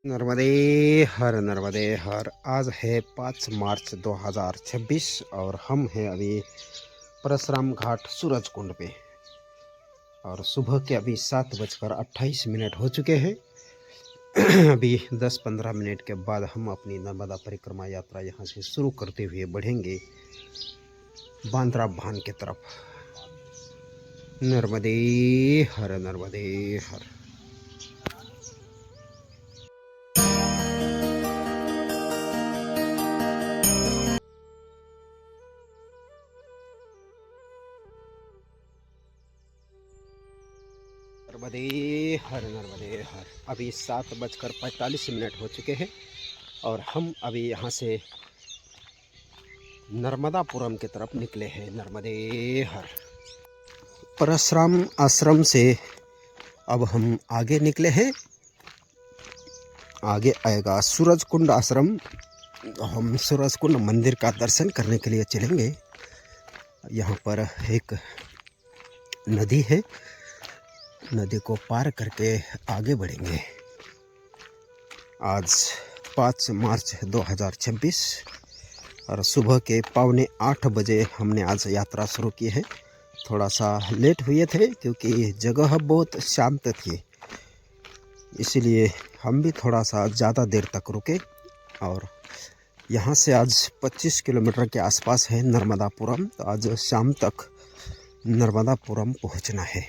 नर्मदे नर्मदे हर। आज है 5 मार्च 2026 और हम हैं अभी परशुराम घाट सूरज कुंड पे। और सुबह के अभी 7:28 हो चुके हैं। अभी 10-15 मिनट के बाद हम अपनी नर्मदा परिक्रमा यात्रा यहाँ से शुरू करते हुए बढ़ेंगे बांद्रा भान की तरफ। नर्मदे हर नर्मदे हर। नर्मदे हर नर्मदे हर। अभी 7:45 हो चुके हैं और हम अभी यहाँ से नर्मदापुरम की तरफ निकले हैं। नर्मदे हर। परशुराम आश्रम से अब हम आगे निकले हैं। आगे आएगा सूरज कुंड आश्रम। हम सूरज कुंड मंदिर का दर्शन करने के लिए चलेंगे। यहाँ पर एक नदी है, नदी को पार करके आगे बढ़ेंगे। आज 5 मार्च 2026 और सुबह के 7:45 हमने आज यात्रा शुरू की है। थोड़ा सा लेट हुए थे क्योंकि जगह बहुत शांत थी, इसीलिए हम भी थोड़ा सा ज़्यादा देर तक रुके। और यहाँ से आज 25 किलोमीटर के आसपास है नर्मदापुरम। तो आज शाम तक नर्मदापुरम पहुँचना है।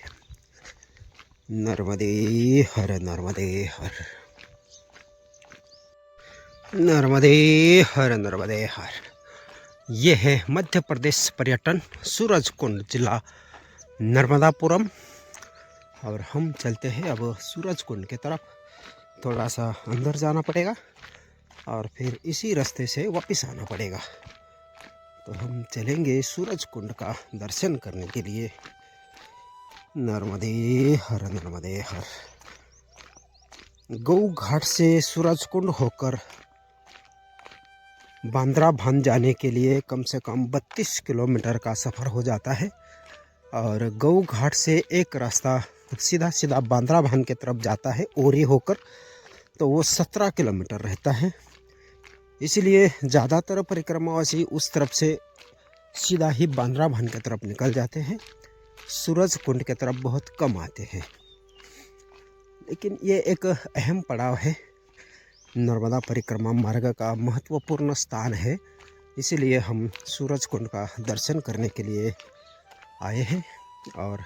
नर्मदे हर नर्मदे हर। नर्मदे हर नर्मदे हर। ये है मध्य प्रदेश पर्यटन सूरज कुंड जिला नर्मदापुरम। और हम चलते हैं अब सूरज कुंड की तरफ। थोड़ा सा अंदर जाना पड़ेगा और फिर इसी रास्ते से वापस आना पड़ेगा। तो हम चलेंगे सूरज कुंड का दर्शन करने के लिए। नर्मदे हर नर्मदे हर। गौ घाट से सूरज कुंड होकर बांद्रा भान जाने के लिए कम से कम 32 किलोमीटर का सफ़र हो जाता है। और गौ घाट से एक रास्ता सीधा सीधा बांद्रा भान की तरफ जाता है ओरी होकर, तो वो 17 किलोमीटर रहता है। इसलिए ज़्यादातर परिक्रमावासी उस तरफ से सीधा ही बांद्रा भान की तरफ निकल जाते हैं। सूरज कुंड की तरफ बहुत कम आते हैं। लेकिन ये एक अहम पड़ाव है, नर्मदा परिक्रमा मार्ग का महत्वपूर्ण स्थान है। इसीलिए हम सूरज कुंड का दर्शन करने के लिए आए हैं। और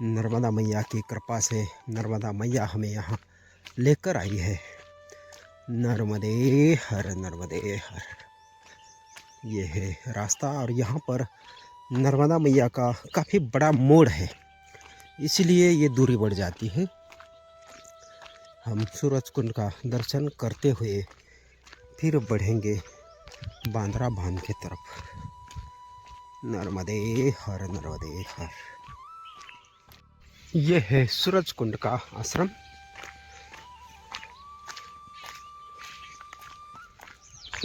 नर्मदा मैया की कृपा से नर्मदा मैया हमें यहाँ लेकर आई है। नर्मदे हर नर्मदे हर। ये है रास्ता और यहाँ पर नर्मदा मैया का काफ़ी बड़ा मोड़ है, इसलिए ये दूरी बढ़ जाती है। हम सूरज कुंड का दर्शन करते हुए फिर बढ़ेंगे बांद्रा भान की तरफ। नर्मदे हर नर्मदे हर। ये है सूरज कुंड का आश्रम।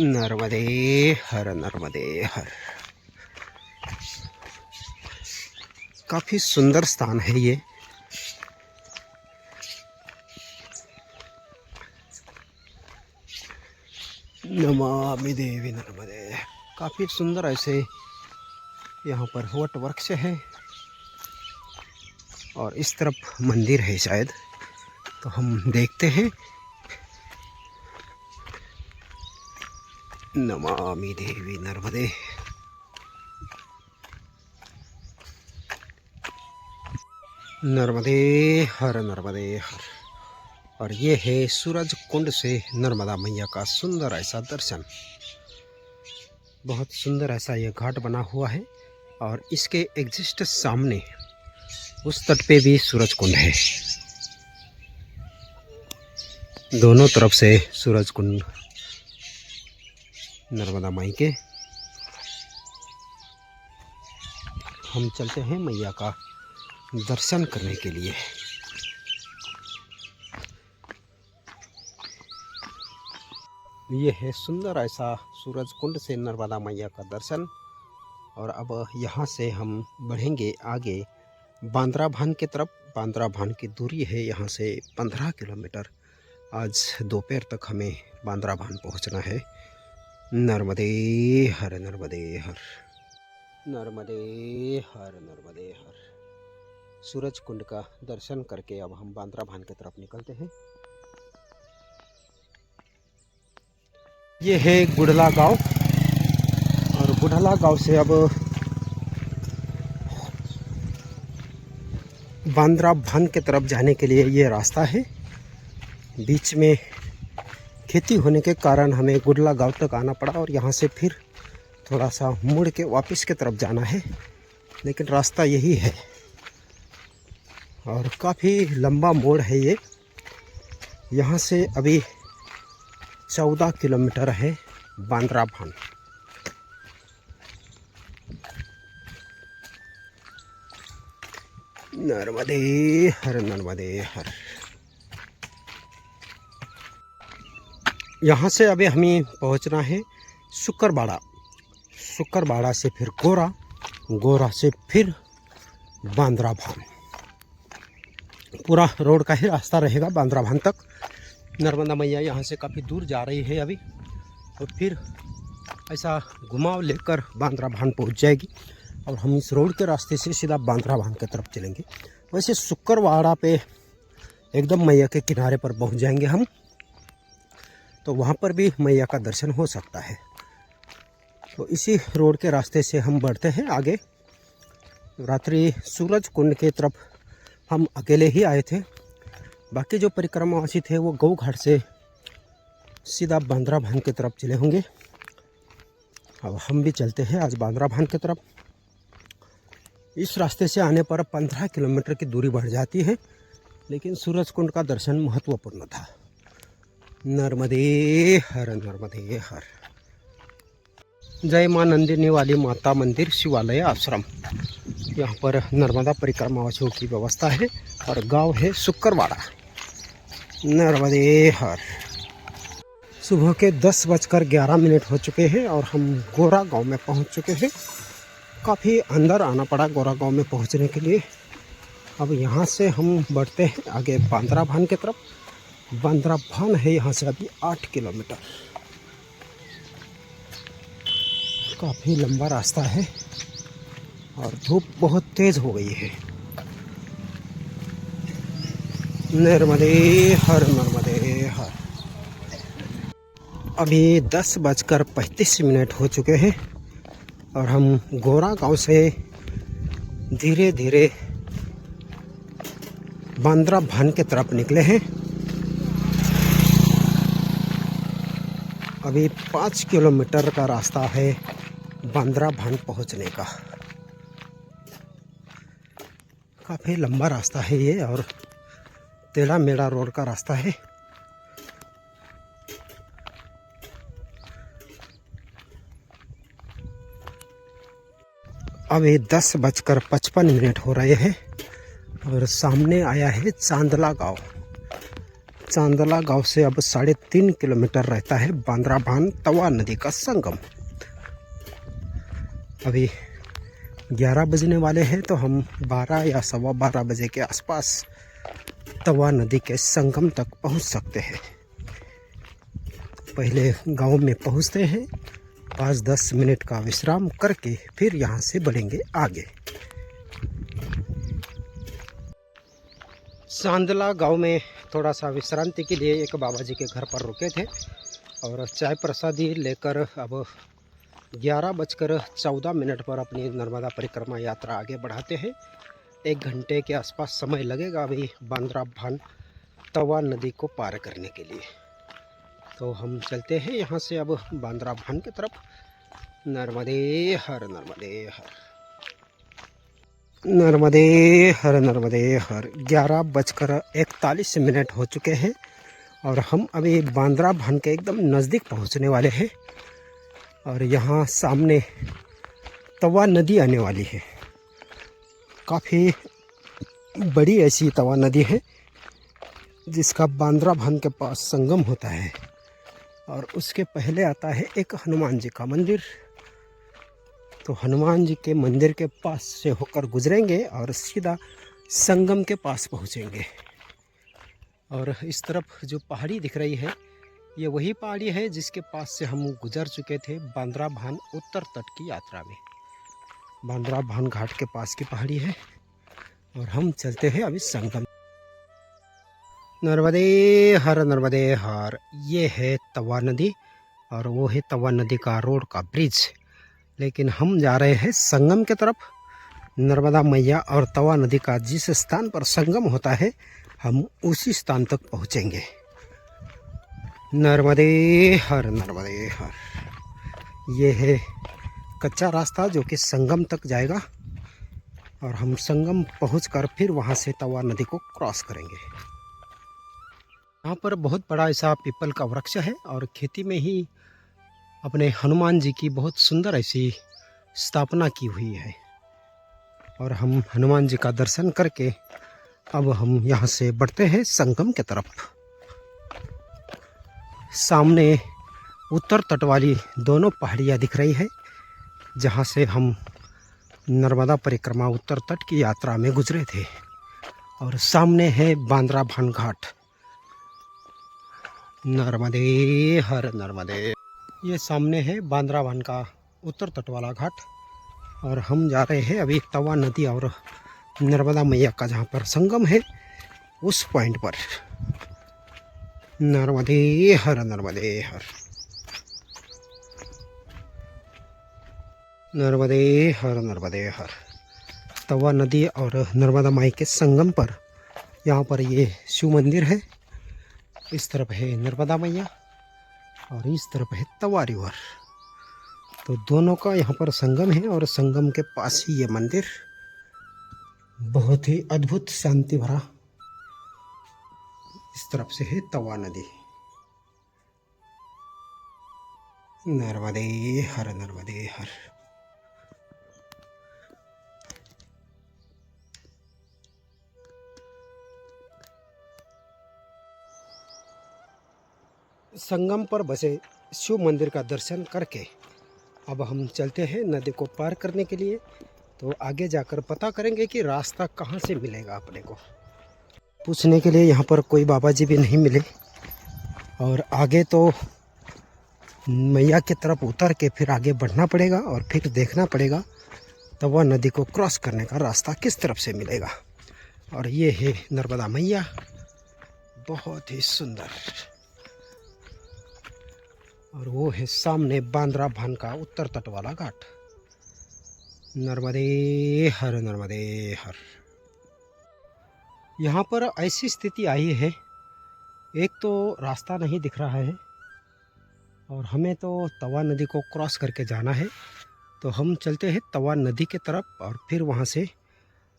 नर्मदे हर नर्मदे हर। काफ़ी सुंदर स्थान है ये। नमामि देवी नर्मदे। काफ़ी सुंदर ऐसे यहाँ पर वट वृक्ष है और इस तरफ मंदिर है शायद, तो हम देखते हैं। नमामि देवी नर्मदे। नर्मदे हर नर्मदे हर। और ये है सूरज कुंड से नर्मदा मैया का सुंदर ऐसा दर्शन। बहुत सुंदर ऐसा ये घाट बना हुआ है और इसके एग्जिस्ट सामने उस तट पे भी सूरज कुंड है। दोनों तरफ से सूरज कुंड नर्मदा माई के। हम चलते हैं मैया का दर्शन करने के लिए। ये है सुंदर ऐसा सूरज कुंड से नर्मदा मैया का दर्शन। और अब यहाँ से हम बढ़ेंगे आगे बांद्रा भान की तरफ। बांद्रा भान की दूरी है यहाँ से 15 किलोमीटर। आज दोपहर तक हमें बांद्रा भान पहुंचना है। नर्मदे हर नर्मदे हर, नर्मदे हर नर्मदे हर। सूरज कुंड का दर्शन करके अब हम बांद्रा भान की तरफ निकलते हैं। ये है गुड़ला गांव और गुड़ला गांव से अब बांद्रा भान की तरफ जाने के लिए ये रास्ता है। बीच में खेती होने के कारण हमें गुड़ला गांव तक आना पड़ा और यहाँ से फिर थोड़ा सा मुड़ के वापस की तरफ जाना है, लेकिन रास्ता यही है और काफ़ी लंबा मोड़ है ये। यहाँ से अभी 14 किलोमीटर है बांद्रा भान। नर्मदे हर नर्मदे हर। यहाँ से अभी हमें पहुँचना है शुक्रबाड़ा, शुक्रबाड़ा से फिर गोरा, गोरा से फिर बांद्रा भान। पूरा रोड का ही रास्ता रहेगा बांद्रा भान तक। नर्मदा मैया यहाँ से काफ़ी दूर जा रही है अभी, और फिर ऐसा घुमाव लेकर बांद्रा भान पहुँच जाएगी और हम इस रोड के रास्ते से सीधा बांद्रा भान की तरफ चलेंगे। वैसे शुक्रवाड़ा पे एकदम मैया के किनारे पर पहुँच जाएंगे हम, तो वहाँ पर भी मैया का दर्शन हो सकता है। तो इसी रोड के रास्ते से हम बढ़ते हैं आगे। रात्रि सूरज कुंड की तरफ हम अकेले ही आए थे, बाकी जो परिक्रमावासी थे वो गौ घाट से सीधा बांद्रा भान की तरफ चले होंगे। अब हम भी चलते हैं आज बांद्रा भान की तरफ। इस रास्ते से आने पर 15 किलोमीटर की दूरी बढ़ जाती है, लेकिन सूरज कुंड का दर्शन महत्वपूर्ण था। नर्मदे हर नर्मदे हर। जय मां नंदिनी वाली माता मंदिर शिवालय आश्रम, यहाँ पर नर्मदा परिक्रमावासियों की व्यवस्था है और गांव है शुक्रवाड़ा। नर्मदे हर। सुबह के 10:11 हो चुके हैं और हम गोरा गांव में पहुंच चुके हैं। काफ़ी अंदर आना पड़ा गोरा गांव में पहुंचने के लिए। अब यहाँ से हम बढ़ते हैं आगे बांद्रा भान की तरफ। बांद्रा भान है यहाँ से अभी 8 किलोमीटर। काफ़ी लंबा रास्ता है और धूप बहुत तेज़ हो गई है। नर्मदे हर नर्मदे हर। अभी 10:35 हो चुके हैं और हम गोरा गांव से धीरे धीरे बांद्रा भान की तरफ निकले हैं। अभी 5 किलोमीटर का रास्ता है बांद्रा भान पहुंचने का। काफ़ी लंबा रास्ता है ये और टेढ़ा मेढ़ा रोड का रास्ता है। अभी 10:55 हो रहे हैं और सामने आया है चांदला गांव। चांदला गांव से अब 3.5 किलोमीटर रहता है बांद्रा भान तवा नदी का संगम। अभी 11 बजने वाले हैं, तो हम 12 या 12:15 बजे के आसपास तवा नदी के संगम तक पहुंच सकते हैं। पहले गांव में पहुंचते हैं, 5-10 मिनट का विश्राम करके फिर यहां से बढ़ेंगे आगे। चांदला गांव में थोड़ा सा विश्रांति के लिए एक बाबा जी के घर पर रुके थे और चाय प्रसादी लेकर अब 11:14 पर अपनी नर्मदा परिक्रमा यात्रा आगे बढ़ाते हैं। 1 घंटे के आसपास समय लगेगा अभी बांद्रा भान तवा नदी को पार करने के लिए। तो हम चलते हैं यहाँ से अब बांद्रा भान की तरफ। नर्मदे हर नर्मदे हर। नर्मदे हर नर्मदे हर। 11:41 हो चुके हैं और हम अभी बांद्रा भान के एकदम नज़दीक पहुँचने वाले हैं और यहाँ सामने तवा नदी आने वाली है। काफ़ी बड़ी ऐसी तवा नदी है जिसका बांद्रा भान के पास संगम होता है और उसके पहले आता है एक हनुमान जी का मंदिर। तो हनुमान जी के मंदिर के पास से होकर गुजरेंगे और सीधा संगम के पास पहुँचेंगे और इस तरफ जो पहाड़ी दिख रही है ये वही पहाड़ी है जिसके पास से हम गुजर चुके थे बांद्रा भान उत्तर तट की यात्रा में। बांद्रा भान घाट के पास की पहाड़ी है और हम चलते हैं अभी संगम। नर्मदे हर। ये है तवा नदी और वो है तवा नदी का रोड का ब्रिज। लेकिन हम जा रहे हैं संगम की तरफ। नर्मदा मैया और तवा नदी का जिस स्थान पर संगम होता है हम उसी स्थान तक पहुंचेंगे। नर्मदे हर। ये है कच्चा रास्ता जो कि संगम तक जाएगा और हम संगम पहुंचकर फिर वहां से तवा नदी को क्रॉस करेंगे। यहाँ पर बहुत बड़ा ऐसा पीपल का वृक्ष है और खेती में ही अपने हनुमान जी की बहुत सुंदर ऐसी स्थापना की हुई है। और हम हनुमान जी का दर्शन करके अब हम यहाँ से बढ़ते हैं संगम की तरफ। सामने उत्तर तट वाली दोनों पहाड़ियाँ दिख रही है जहाँ से हम नर्मदा परिक्रमा उत्तर तट की यात्रा में गुजरे थे। और सामने है बांद्रा भान घाट। नर्मदे हर। ये सामने है बांद्रा भान का उत्तर तट वाला घाट और हम जा रहे हैं अभी तवा नदी और नर्मदा मैया का जहाँ पर संगम है उस पॉइंट पर। नर्मदे हर। नर्मदे हर। तवा नदी और नर्मदा माई के संगम पर यहाँ पर ये शिव मंदिर है। इस तरफ है नर्मदा मैया और इस तरफ है तवा रिवर। तो दोनों का यहाँ पर संगम है और संगम के पास ही ये मंदिर बहुत ही अद्भुत शांति भरा। इस तरफ से है तवा नदी। नर्मदे हर। संगम पर बसे शिव मंदिर का दर्शन करके अब हम चलते हैं नदी को पार करने के लिए। तो आगे जाकर पता करेंगे कि रास्ता कहाँ से मिलेगा अपने को। पूछने के लिए यहाँ पर कोई बाबा जी भी नहीं मिले और आगे तो मैया की तरफ उतर के फिर आगे बढ़ना पड़ेगा और फिर देखना पड़ेगा तवा नदी को क्रॉस करने का रास्ता किस तरफ से मिलेगा। और ये है नर्मदा मैया, बहुत ही सुंदर। और वो है सामने बांद्रा भान का उत्तर तट वाला घाट। नर्मदे हर। यहाँ पर ऐसी स्थिति आई है, एक तो रास्ता नहीं दिख रहा है और हमें तो तवा नदी को क्रॉस करके जाना है। तो हम चलते हैं तवा नदी के तरफ और फिर वहाँ से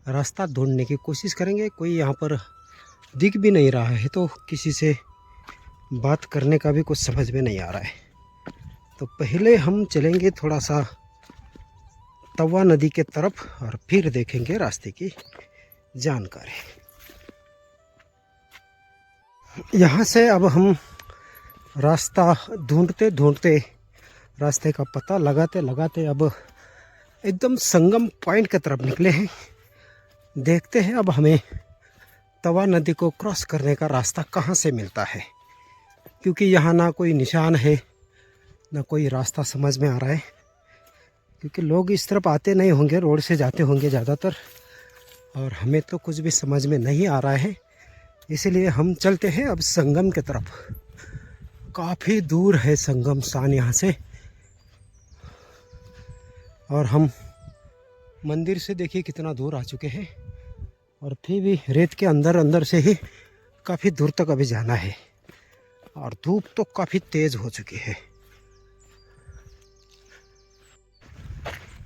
रास्ता ढूंढने की कोशिश करेंगे। कोई यहाँ पर दिख भी नहीं रहा है तो किसी से बात करने का भी कुछ समझ में नहीं आ रहा है। तो पहले हम चलेंगे थोड़ा सा तवा नदी के तरफ और फिर देखेंगे रास्ते की जानकारी। यहाँ से अब हम रास्ता ढूंढते रास्ते का पता लगाते अब एकदम संगम पॉइंट की तरफ निकले हैं। देखते हैं अब हमें तवा नदी को क्रॉस करने का रास्ता कहाँ से मिलता है, क्योंकि यहाँ ना कोई निशान है ना कोई रास्ता समझ में आ रहा है। क्योंकि लोग इस तरफ आते नहीं होंगे, रोड से जाते होंगे ज़्यादातर, और हमें तो कुछ भी समझ में नहीं आ रहा है। इसलिए हम चलते हैं अब संगम की तरफ। काफ़ी दूर है संगम स्थान यहाँ से और हम मंदिर से देखिए कितना दूर आ चुके हैं और फिर भी रेत के अंदर से ही काफ़ी दूर तक अभी जाना है और धूप तो काफ़ी तेज़ हो चुकी है।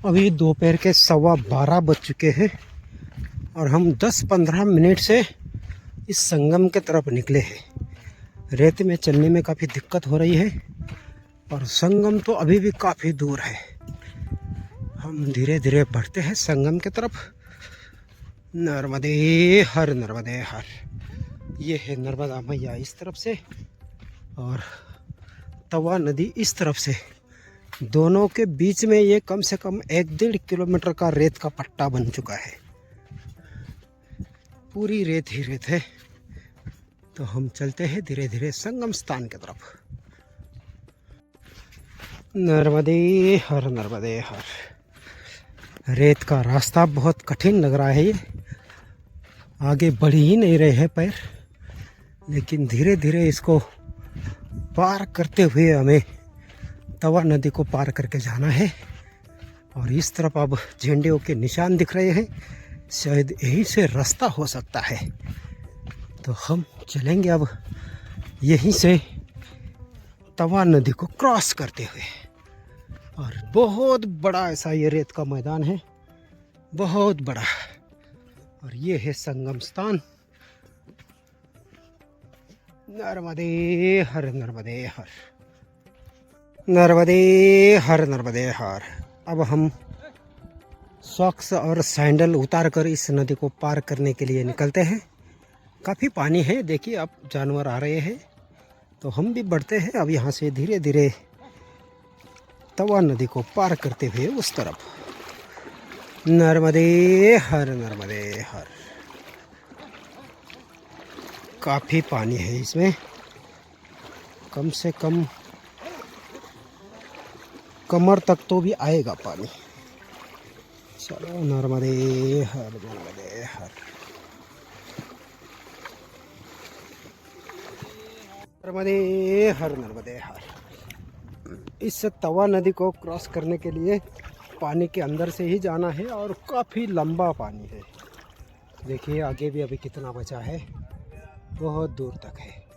अभी दोपहर के 12:15 बज चुके हैं और हम 10-15 मिनट से इस संगम के तरफ निकले हैं। रेत में चलने में काफ़ी दिक्कत हो रही है और संगम तो अभी भी काफ़ी दूर है। हम धीरे धीरे बढ़ते हैं संगम की तरफ। नर्मदे हर। ये है नर्मदा मैया इस तरफ से और तवा नदी इस तरफ से। दोनों के बीच में ये कम से कम 1-1.5 किलोमीटर का रेत का पट्टा बन चुका है। पूरी रेत ही रेत है। तो हम चलते हैं धीरे धीरे संगम स्थान की तरफ। नर्मदे हर नर्मदे हर। रेत का रास्ता बहुत कठिन लग रहा है, ये आगे बढ़ ही नहीं रहे हैं पैर, लेकिन धीरे धीरे इसको पार करते हुए हमें तवा नदी को पार करके जाना है। और इस तरफ अब झंडों के निशान दिख रहे हैं, शायद यहीं से रास्ता हो सकता है। तो हम चलेंगे अब यहीं से तवा नदी को क्रॉस करते हुए। और बहुत बड़ा ऐसा ये रेत का मैदान है, बहुत बड़ा। और ये है संगम स्थान। नर्मदे हर नर्मदे हर। नर्मदे हर नर्मदे हर। अब हम सॉक्स और सैंडल उतार कर इस नदी को पार करने के लिए निकलते हैं। काफ़ी पानी है, देखिए अब जानवर आ रहे हैं, तो हम भी बढ़ते हैं अब यहाँ से धीरे धीरे तवा नदी को पार करते हुए उस तरफ। नर्मदे हर नर्मदे हर। काफ़ी पानी है इसमें, कम से कम कमर तक तो भी आएगा पानी। चलो नर्मदे हर नर्मदे हर। नर्मदे हर नर्मदे हर। इस तवा नदी को क्रॉस करने के लिए पानी के अंदर से ही जाना है और काफ़ी लंबा पानी है। देखिए आगे भी अभी कितना बचा है, बहुत दूर तक है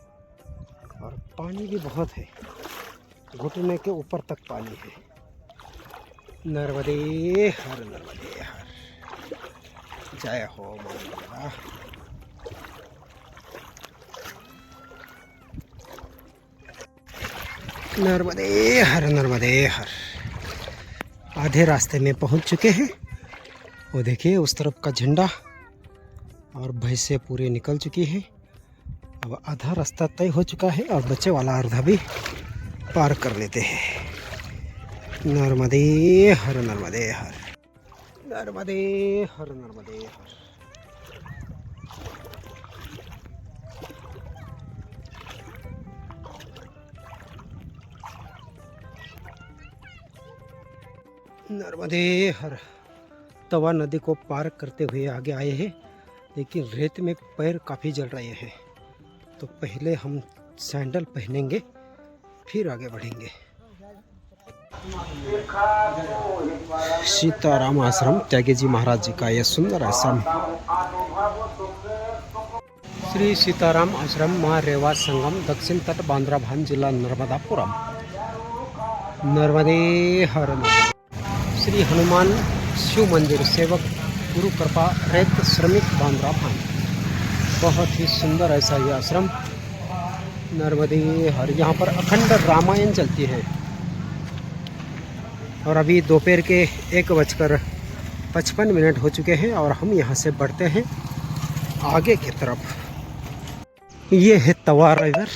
और पानी भी बहुत है, घुटने के ऊपर तक पानी है। नर्मदे हर नर्मदे हर। जय हो मां नर्मदा। नर्मदे हर नर्मदे हर। आधे रास्ते में पहुंच चुके हैं। वो देखिए उस तरफ का झंडा और भैंसें पूरी निकल चुकी है। अब आधा रास्ता तय हो चुका है और बच्चे वाला आधा भी पार कर लेते हैं। नर्मदे हर नर्मदे हर। नर्मदे हर नर्मदे हर। नर्मदे हर। तवा नदी को पार करते हुए आगे आए हैं, लेकिन रेत में पैर काफ़ी जल रहे हैं, तो पहले हम सैंडल पहनेंगे फिर आगे बढ़ेंगे। सीताराम आश्रम त्यागी जी महाराज जी का यह सुंदर आश्रम। श्री सीताराम आश्रम माँ रेवा संगम, दक्षिण तट, बांद्रा भान, जिला नर्मदापुरम। नर्मदे हर नर्मदे। श्री हनुमान शिव मंदिर, सेवक गुरु कृपा, रेत श्रमिक, बांद्रा भान। बहुत ही सुंदर ऐसा ये आश्रम। नर्मदे हर। यहाँ पर अखंड रामायण चलती है। और अभी दोपहर के 1:55 हो चुके हैं और हम यहाँ से बढ़ते हैं आगे की तरफ। ये है तवा रिवर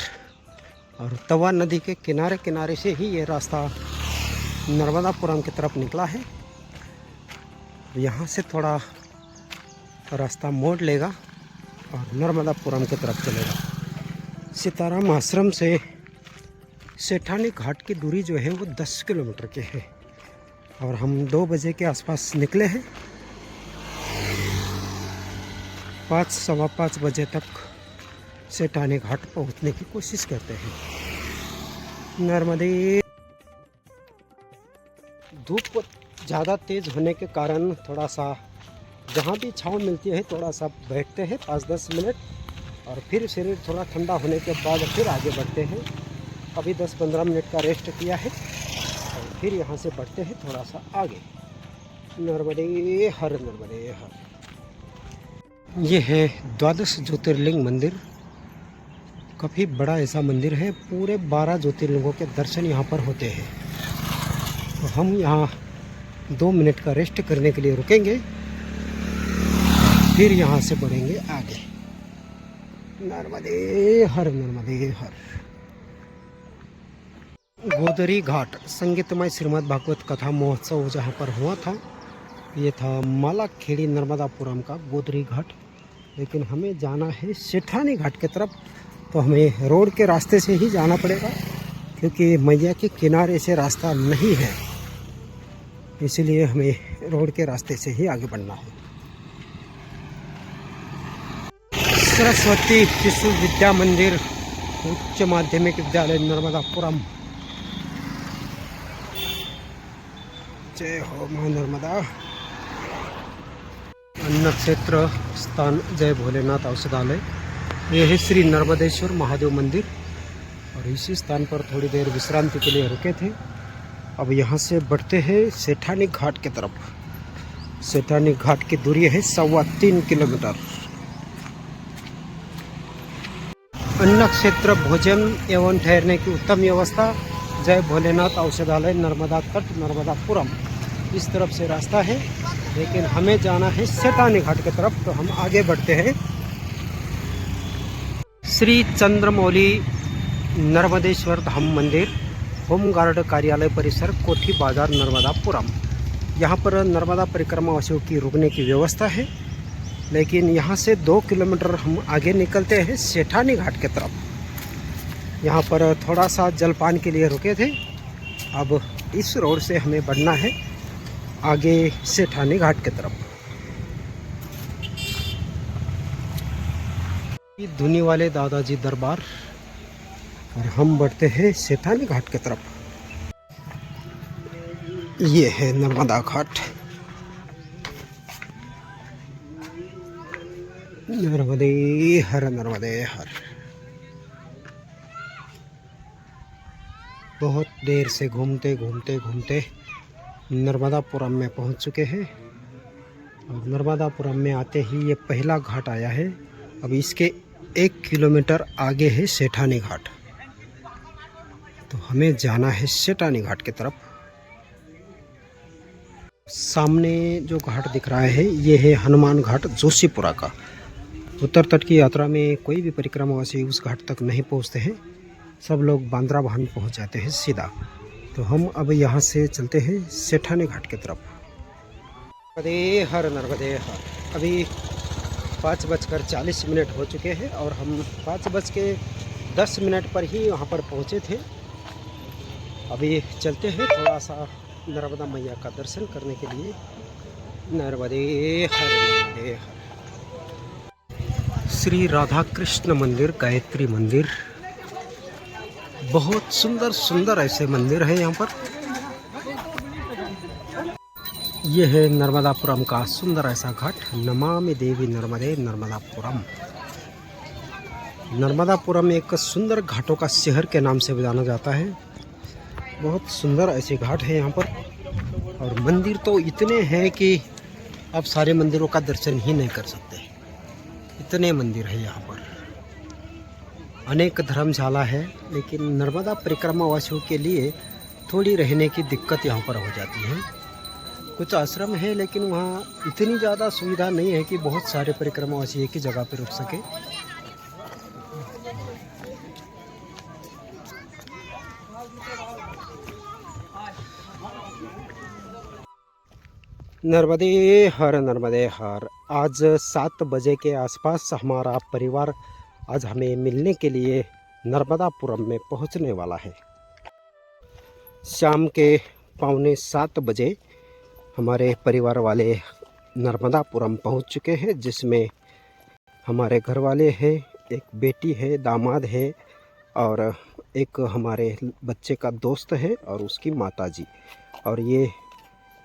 और तवा नदी के किनारे किनारे से ही ये रास्ता नर्मदापुरम की तरफ निकला है। यहाँ से थोड़ा रास्ता मोड़ लेगा और नर्मदापुरम की तरफ चलेगा। सीताराम आश्रम से सेठानी घाट की दूरी जो है वो 10 किलोमीटर की है और हम 2 बजे के आसपास निकले हैं। 5 सवा 5 बजे तक सेठानी घाट पहुंचने की कोशिश करते हैं। नर्मदे। धूप ज़्यादा तेज़ होने के कारण थोड़ा सा जहाँ भी छाँव मिलती है थोड़ा सा बैठते हैं 5-10 मिनट और फिर शरीर थोड़ा ठंडा होने के बाद फिर आगे बढ़ते हैं। अभी 10-15 मिनट का रेस्ट किया है और फिर यहाँ से बढ़ते हैं थोड़ा सा आगे। नर्मदे हर नर्मदे हर। ये है 12 ज्योतिर्लिंग मंदिर। काफ़ी बड़ा ऐसा मंदिर है, पूरे 12 ज्योतिर्लिंगों के दर्शन यहाँ पर होते हैं। तो हम यहाँ 2 मिनट का रेस्ट करने के लिए रुकेंगे, फिर यहाँ से बढ़ेंगे आगे। नर्मदे हर नर्मदे हर। गोदरी घाट संगीतमय श्रीमद् भागवत कथा महोत्सव जहाँ पर हुआ था, ये था मालाखेड़ी नर्मदापुरम का गोदरी घाट। लेकिन हमें जाना है सेठानी घाट की तरफ तो हमें रोड के रास्ते से ही जाना पड़ेगा, क्योंकि मैया के किनारे से रास्ता नहीं है, इसलिए हमें रोड के रास्ते से ही आगे बढ़ना है। सरस्वती शिशु विद्या मंदिर उच्च माध्यमिक विद्यालय नर्मदापुरम। जय हो मां नर्मदा। अन्न क्षेत्र स्थान जय भोलेनाथ औषधालय। यह है श्री नर्मदेश्वर महादेव मंदिर, और इसी स्थान पर थोड़ी देर विश्रांति के लिए रुके थे। अब यहाँ से बढ़ते हैं सेठानी घाट की तरफ। सेठानी घाट की दूरी है 3.25 किलोमीटर। अन्न क्षेत्र भोजन एवं ठहरने की उत्तम व्यवस्था। जय भोलेनाथ औषधालय नर्मदा तट नर्मदापुरम। इस तरफ से रास्ता है, लेकिन हमें जाना है सेठानी घाट की तरफ, तो हम आगे बढ़ते हैं। श्री चंद्रमौली नर्मदेश्वर धाम मंदिर, होमगार्ड कार्यालय परिसर, कोठी बाजार नर्मदापुरम। यहाँ पर नर्मदा परिक्रमा वासियों की रुकने की व्यवस्था है, लेकिन यहाँ से 2 किलोमीटर हम आगे निकलते हैं सेठानी घाट की तरफ। यहाँ पर थोड़ा सा जलपान के लिए रुके थे। अब इस रोड से हमें बढ़ना है आगे सेठानी घाट की तरफ। धुनी वाले दादाजी दरबार, और हम बढ़ते हैं सेठानी घाट की तरफ। ये है नर्मदा घाट। नर्मदे हर नर्मदे हर। बहुत देर से घूमते घूमते घूमते नर्मदापुरम में पहुंच चुके हैं, और नर्मदापुरम में आते ही ये पहला घाट आया है। अब इसके 1 किलोमीटर आगे है सेठानी घाट, तो हमें जाना है सेठानी घाट की तरफ। सामने जो घाट दिख रहा है ये है हनुमान घाट जोशीपुरा का। उत्तर तट की यात्रा में कोई भी परिक्रमावासी उस घाट तक नहीं पहुंचते हैं, सब लोग बांद्रा भान पहुंच जाते हैं सीधा। तो हम अब यहाँ से चलते हैं सेठानी घाट की तरफ। नर्मदे हर नर्मदे हर। अभी 5:40 हो चुके हैं, और हम 5:10 पर ही वहाँ पर पहुँचे थे। अभी चलते हैं थोड़ा सा नर्मदा मैया का दर्शन करने के लिए। नर्मदे हर नर्मदे हर। श्री राधा कृष्ण मंदिर, गायत्री मंदिर, बहुत सुंदर सुंदर ऐसे मंदिर है यहाँ पर। यह है नर्मदापुरम का सुंदर ऐसा घाट। नमामि देवी नर्मदे नर्मदापुरम। नर्मदापुरम एक सुंदर घाटों का शहर के नाम से जाना जाता है। बहुत सुंदर ऐसे घाट है यहाँ पर, और मंदिर तो इतने हैं कि आप सारे मंदिरों का दर्शन ही नहीं कर सकते, इतने मंदिर है यहाँ पर। अनेक धर्मशाला है, लेकिन नर्मदा परिक्रमा वासियों के लिए थोड़ी रहने की दिक्कत यहाँ पर हो जाती है। कुछ आश्रम है, लेकिन वहाँ इतनी ज़्यादा सुविधा नहीं है कि बहुत सारे परिक्रमावासी एक ही जगह पर रुक सके। नर्मदे हर नर्मदे हर। आज 7 बजे के आसपास हमारा परिवार आज हमें मिलने के लिए नर्मदापुरम में पहुंचने वाला है। शाम के 6:45 बजे हमारे परिवार वाले नर्मदापुरम पहुंच चुके हैं, जिसमें हमारे घर वाले हैं, एक बेटी है, दामाद है, और एक हमारे बच्चे का दोस्त है और उसकी माताजी, और ये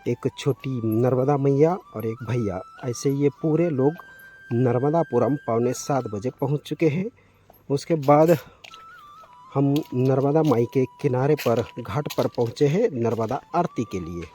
एक छोटी नर्मदा मैया और एक भैया। ऐसे ये पूरे लोग नर्मदापुरम 6:45 बजे पहुंच चुके हैं। उसके बाद हम नर्मदा माई के किनारे पर घाट पर पहुंचे हैं नर्मदा आरती के लिए।